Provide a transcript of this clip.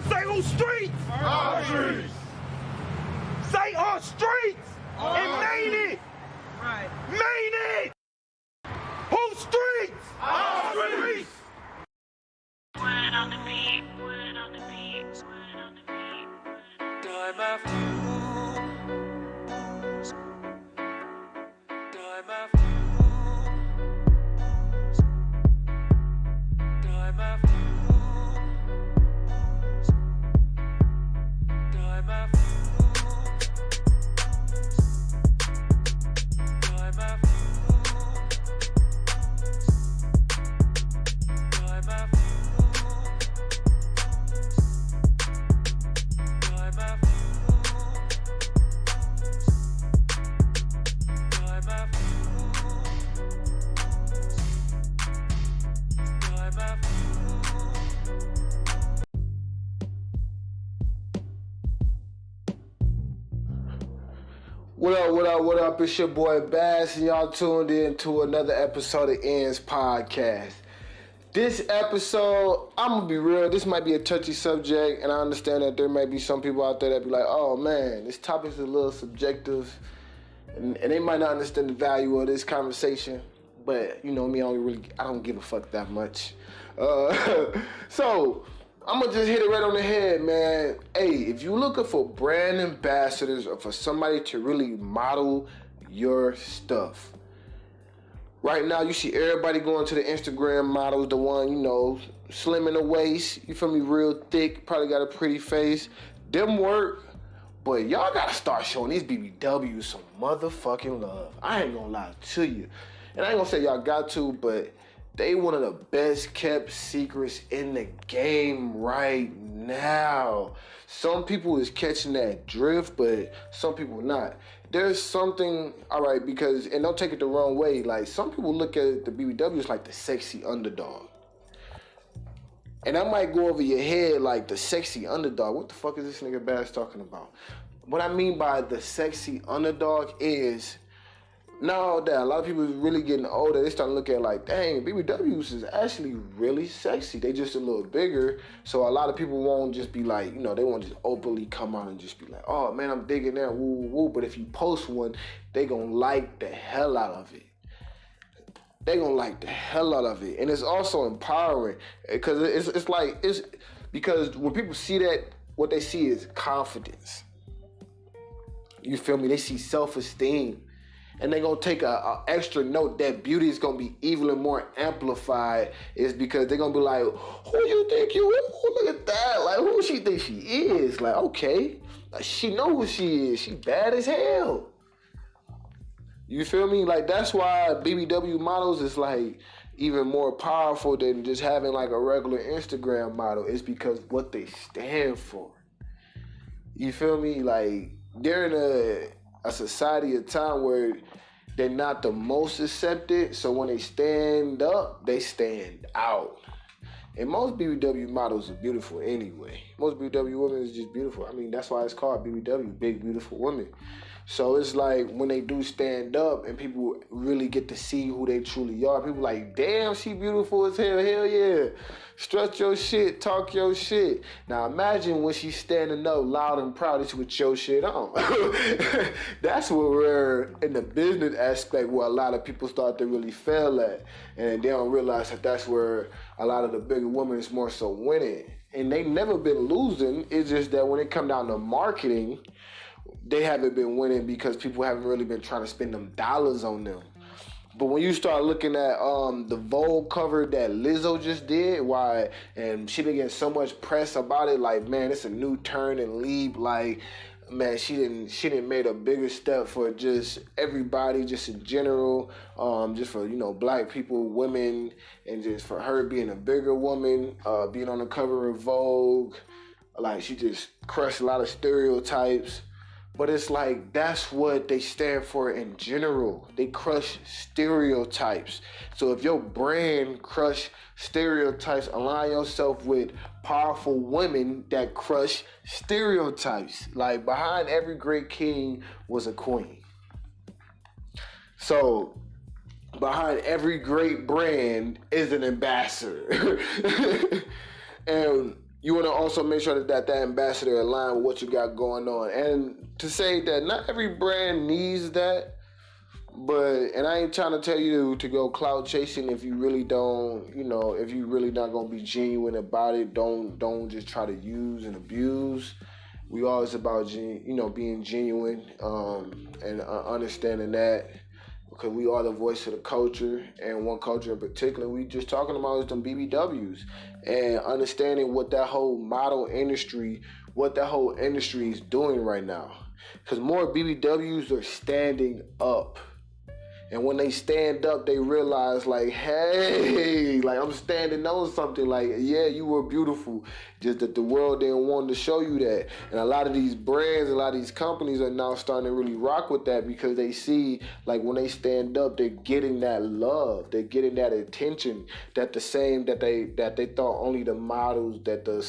Say on streets. Our streets. Say on streets. And made it. Right. Made it. Whose streets? Our streets. Word on the beat, word on the beat, word on the beat. Time after time after time after time after time after time after What up? It's your boy Bass, and y'all tuned in to another episode of Ends Podcast. This episode, I'm gonna be real, this might be a touchy subject, and I understand that there may be some people out there that be like, oh man, this topic's a little subjective, and they might not understand the value of this conversation, but you know me, I don't give a fuck that much. So, I'm gonna just hit it right on the head, man. Hey, if you're looking for brand ambassadors or for somebody to really model your stuff, right now you see everybody going to the Instagram models, the one, you know, slim in the waist, you feel me, real thick, probably got a pretty face. Them work, but y'all gotta start showing these BBWs some motherfucking love. I ain't gonna lie to you. And I ain't gonna say y'all got to, but they one of the best kept secrets in the game right now. Some people is catching that drift, but some people not. There's something, all right, because, and don't take it the wrong way, like some people look at the BBWs like the sexy underdog. And I might go over your head like the sexy underdog. What the fuck is this nigga Bass talking about? What I mean by the sexy underdog is, now that a lot of people is really getting older, they start to look at like, dang, BBWs is actually really sexy. They just a little bigger, so a lot of people won't just be like, you know, they won't just openly come out and just be like, oh man, I'm digging that, woo, woo, woo. But if you post one, they gonna like the hell out of it. They gonna like the hell out of it. And it's also empowering, because it's because when people see that, what they see is confidence. You feel me? They see self-esteem. And they're going to take a extra note that beauty is going to be even more amplified, is because they're going to be like, who you think you is? Look at that. Like, who she think she is? Like, okay. Like, she know who she is. She bad as hell. You feel me? Like, that's why BBW models is like even more powerful than just having like a regular Instagram model. It's because what they stand for. You feel me? Like, they're in a society, a time where they're not the most accepted, so when they stand up, they stand out. And most BBW models are beautiful anyway. Most BBW women is just beautiful. I mean, that's why it's called BBW, Big Beautiful Women. So it's like when they do stand up and people really get to see who they truly are, people like, damn, she beautiful as hell, hell yeah. Strut your shit, talk your shit. Now imagine when she's standing up loud and proud with your shit on. That's where we're in the business aspect, where a lot of people start to really fail at. And they don't realize that that's where a lot of the bigger women is more so winning. And they never been losing. It's just that when it come down to marketing, they haven't been winning because people haven't really been trying to spend them dollars on them. But when you start looking at the Vogue cover that Lizzo just did, and she been getting so much press about it, like, man, it's a new turn and leap. Like, man, she didn't made a bigger step for just everybody, just in general, just for, you know, black people, women, and just for her being a bigger woman, being on the cover of Vogue. Like, she just crushed a lot of stereotypes. But it's like, that's what they stand for in general. They crush stereotypes. So if your brand crush stereotypes, align yourself with powerful women that crush stereotypes. Like, behind every great king was a queen. So behind every great brand is an ambassador. And you want to also make sure that ambassador align with what you got going on. And to say that not every brand needs that, and I ain't trying to tell you to go clout chasing if you really don't, if you really not going to be genuine about it. Don't just try to use and abuse. We always about, being genuine and understanding that, because we are the voice of the culture, and one culture in particular we just talking about is them BBWs, and understanding what that whole model industry, is doing right now. Because more BBWs are standing up. And when they stand up, they realize, like, hey, like, I'm standing on something. Like, yeah, you were beautiful. Just that the world didn't want to show you that. And a lot of these brands, a lot of these companies are now starting to really rock with that, because they see, like, when they stand up, they're getting that love. They're getting that attention that they thought only the models, that the